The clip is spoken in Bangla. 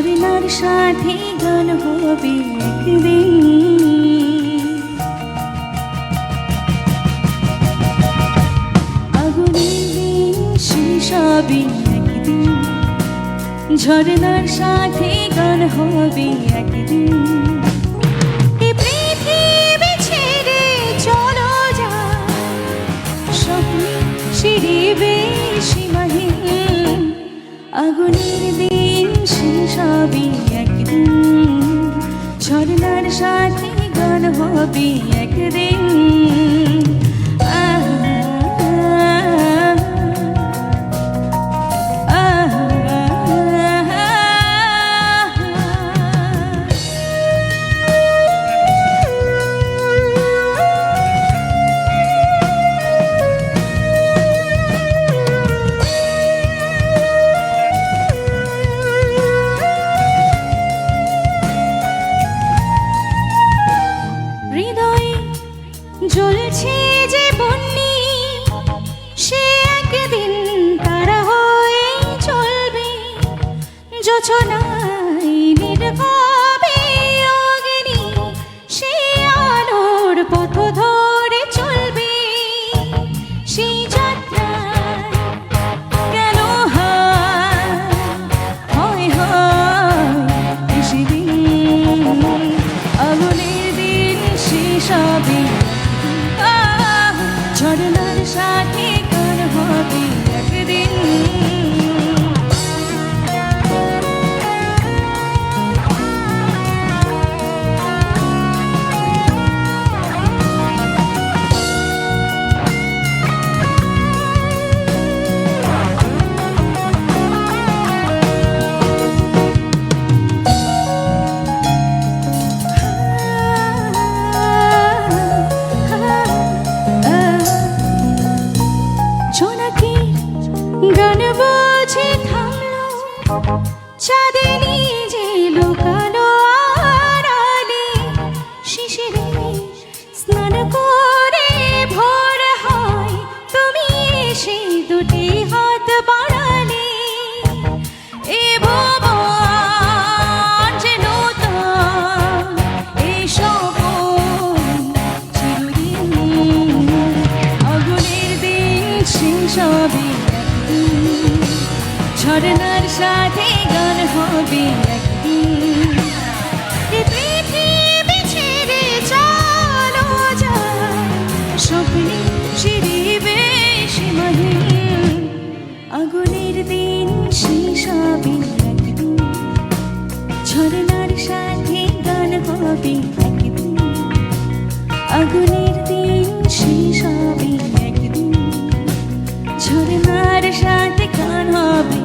ঝরনার সাথে গান হবে একদিন। আগুনের দিন শেষ হবে একদিন, ঝরনার সাথে গান হবে একদিন। এই পৃথিবী ছেড়ে চলো যায়, স্বপ্নে সিঁড়িবে সীমাহীন। আগুনের দিন শেষ হবে একদিন, ঝরনার সাথে গান হবে একদিন। জ্বলছে যে বন্যি, সে একদিন তারা হয়ে চলবে। যোচনায় নির্ভাবে অগ্নি, সে আলোর পথ ধরে চলবে। সেই যাত্রায় কেন হয় সেদিন, আগুনের দিন শেষ হবে, ঝরনার সাথে গান হবে একদিন। গান বুঝে থামলো, চাঁদনি যে লুকালো আড়ালে। শিশিরে স্নান করে ভোর হয়, তুমি এসে দুটি হাত বাড়ালে। এ ভুবন যে নূতন, এ সপন চিরদিন। আগুনের দিন শেষ হবে, ঝরনার সাথে গান হবে একদিন। পৃথিবী ছেড়ে চলো যায়, স্বপ্নে সিঁড়িবে সীমাহীন। আগুনের দিন শেষ হবে একদিন, ঝরনার সাথে গান হবে একদিন। আগুনের দিন শেষ হবে একদিন, ঝরনার সাথে গান হবে।